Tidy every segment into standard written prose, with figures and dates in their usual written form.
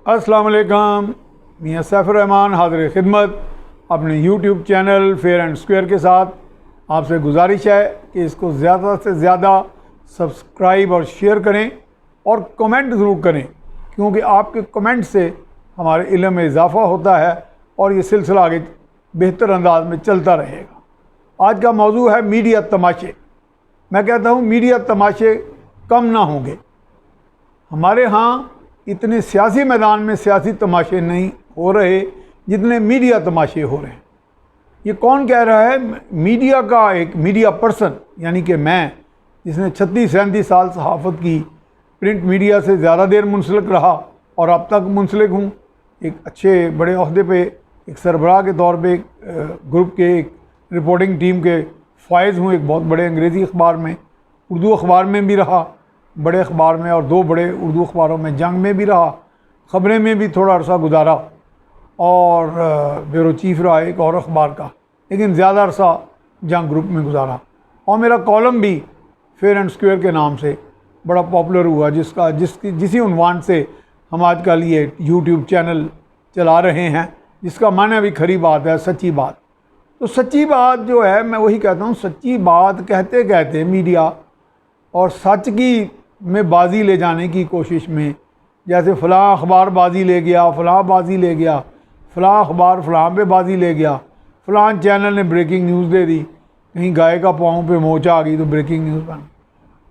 अस्सलाम वालेकुम। मियां सैफुर रहमान हाज़िर खिदमत अपने YouTube channel fair and square के साथ। आपसे गुजारिश है कि इसको ज़्यादा से ज़्यादा सब्सक्राइब और शेयर करें और कमेंट ज़रूर करें, क्योंकि आपके कमेंट से हमारे इल्म में इजाफ़ा होता है और ये सिलसिला आगे बेहतर अंदाज में चलता रहेगा। आज का मौजू है मीडिया तमाशे। मैं कहता हूँ मीडिया तमाशे कम ना होंगे। हमारे यहाँ इतने सियासी मैदान में सियासी तमाशे नहीं हो रहे जितने मीडिया तमाशे हो रहे हैं। ये कौन कह रहा है? मीडिया का एक मीडिया पर्सन, यानी कि मैं, जिसने 36-37 साल सहाफ़त की, प्रिंट मीडिया से ज़्यादा देर मुंसलिक रहा और अब तक मुंसलिक हूँ। एक अच्छे बड़े ओहदे पे, एक सरबराह के तौर पे ग्रुप के एक रिपोर्टिंग टीम के फाइज हूँ। एक बहुत बड़े अंग्रेज़ी अखबार में, उर्दू अखबार में भी रहा, बड़े अखबार में, और 2 बड़े उर्दू अखबारों में जंग में भी रहा, ख़बरें में भी थोड़ा अरसा गुजारा और ब्यूरो चीफ रहा एक और अखबार का, लेकिन ज़्यादा अरसा जंग ग्रुप में गुजारा। और मेरा कॉलम भी फेयर एंड स्क्वायर के नाम से बड़ा पॉपुलर हुआ, जिसी उन्वान से हम आजकल ये यूट्यूब चैनल चला रहे हैं, जिसका माने भी खरी बात है, सच्ची बात। तो सच्ची बात जो है, मैं वही कहता हूँ, सच्ची बात कहते कहते मीडिया और सच की में बाजी ले जाने की कोशिश में, जैसे फ़लाँ अखबार बाजी ले गया, फ़लाँ बाजी ले गया, फ़लाँ अखबार फ़लाँ पे बाजी ले गया, फ़लाँ चैनल ने ब्रेकिंग न्यूज़ दे दी, कहीं गाय का पाँव पे मोच आ गई तो ब्रेकिंग न्यूज़ बन।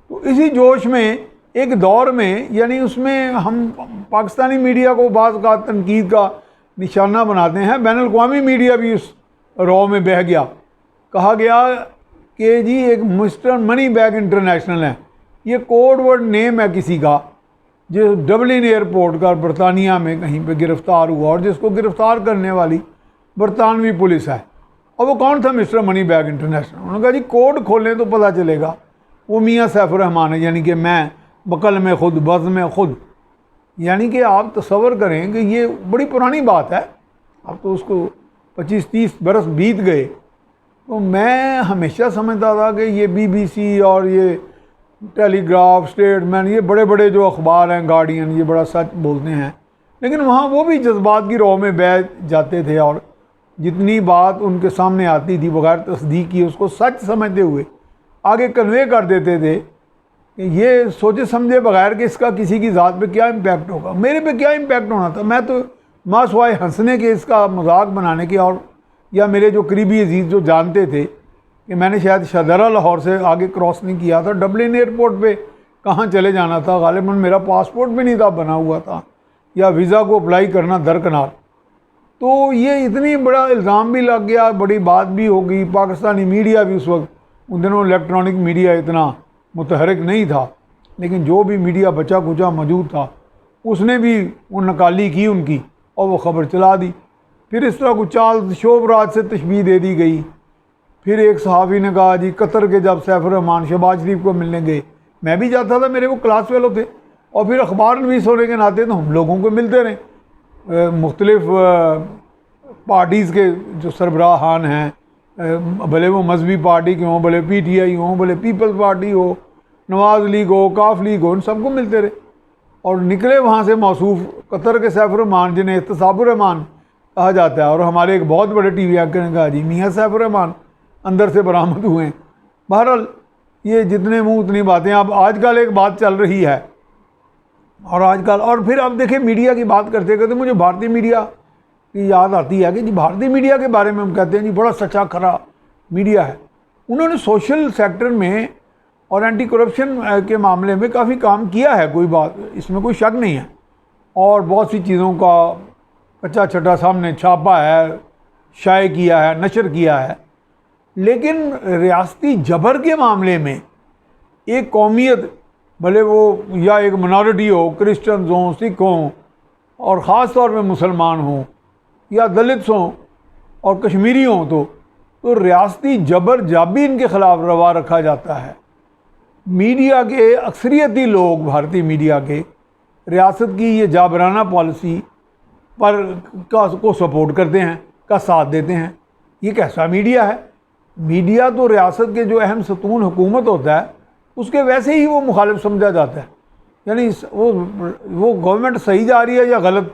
तो इसी जोश में एक दौर में, यानी उसमें हम पाकिस्तानी मीडिया को बाज़ का तनकीद का निशाना बनाते हैं, बैनुल अक़वामी मीडिया भी उस रौ में बह गया। कहा गया कि जी एक मिस्टर मनी बैग इंटरनेशनल है, ये कोड वर्ड नेम है किसी का, जो डबलिन एयरपोर्ट का बरतानिया में कहीं पे गिरफ़्तार हुआ, और जिसको गिरफ़्तार करने वाली बरतानवी पुलिस है। और वो कौन था मिस्टर मनी बैग इंटरनेशनल? उन्होंने कहा जी कोड खोलें तो पता चलेगा, वो मियां सैफुर रहमान है, यानी कि मैं, बकल में खुद, बज़ में खुद। यानी कि आप तसव्वुर करें कि ये बड़ी पुरानी बात है, अब तो उसको 25-30 बरस बीत गए। तो मैं हमेशा समझता था कि ये BBC और ये टेलीग्राफ, स्टेटमैन, ये बड़े बड़े जो अखबार हैं, गार्डियन, ये बड़ा सच बोलते हैं, लेकिन वहाँ वो भी जज्बात की रौ में बह जाते थे और जितनी बात उनके सामने आती थी बग़ैर तस्दीक की, उसको सच समझते हुए आगे कन्वे कर देते थे कि ये सोचे समझे बगैर कि इसका किसी की ज़ात पे क्या इम्पैक्ट होगा, मेरे पे क्या इम्पैक्ट होना था। मैं तो मासवाए हंसने के, इसका मजाक बनाने के, और या मेरे जो करीबी अजीज़ जो जानते थे कि मैंने शायद शदरा लाहौर से आगे क्रॉस नहीं किया था, डबलिन एयरपोर्ट पे कहाँ चले जाना था, गालिबन मेरा पासपोर्ट भी नहीं था बना हुआ था, या वीज़ा को अप्लाई करना दरकिनार। तो ये इतनी बड़ा इल्ज़ाम भी लग गया, बड़ी बात भी हो गई। पाकिस्तानी मीडिया भी उस वक्त, उन दिनों इलेक्ट्रॉनिक मीडिया इतना मुतहरिक नहीं था, लेकिन जो भी मीडिया बचा कुचा मौजूद था उसने भी वो नकाली की उनकी, और वो ख़बर चला दी। फिर इस तरह को चाल शोबराज से तशबीह दे दी गई। फिर एक सहाफ़ी ने कहा जी कतर के जब सैफुर रहमान शहबाज शरीफ को मिलने गए, मैं भी जाता था, मेरे वो क्लास फेलो थे, और फिर अखबार नवीस होने के नाते तो हम लोगों को मिलते रहे। मुख्तलिफ़ पार्टीज़ के जो सरबराहान हैं, भले वो मजहबी पार्टी के हों, भले PTI हों, भले पीपल्स पार्टी हो, नवाज़ लीग हो, काफ लीग हो, इन सबको मिलते रहे और निकले वहाँ से मौसूफ़ कतर के सैफुर रहमान, जिन्हें इख्तिसाबुर रहमान कहा जाता है। और हमारे एक बहुत बड़े TV एंकर ने कहा जी मियां सैफुर रहमान अंदर से बरामद हुए हैं। बहरहाल ये जितने मुँह उतनी बातें। अब आजकल एक बात चल रही है, और आजकल, और फिर अब देखिए मीडिया की बात करते करते मुझे भारतीय मीडिया की याद आती है कि जी भारतीय मीडिया के बारे में हम कहते हैं जी बड़ा सच्चा खरा मीडिया है। उन्होंने सोशल सेक्टर में और एंटी करप्शन के मामले में काफ़ी काम किया है, कोई बात इसमें कोई शक नहीं है, और बहुत सी चीज़ों का कच्चा छटा सामने छापा है, शाये किया है, नशर किया है। लेकिन रियासती जबर के मामले में एक कौमियत, भले वो या एक मिनॉरिटी हो, क्रिश्चियंस हों, सिख हों, और ख़ास तौर पे मुसलमान हों, या दलित हों और कश्मीरी हों, तो रियासती जबर जाबी इनके ख़िलाफ़ रवा रखा जाता है। मीडिया के अक्सरियती लोग, भारतीय मीडिया के, रियासत की ये जाबराना पॉलिसी पर को सपोर्ट करते हैं, का साथ देते हैं। ये कैसा मीडिया है? मीडिया तो रियासत के जो अहम सतून हुकूमत होता है उसके वैसे ही वो मुखालिफ समझा जाता है, यानी वो गवर्नमेंट सही जा रही है या गलत,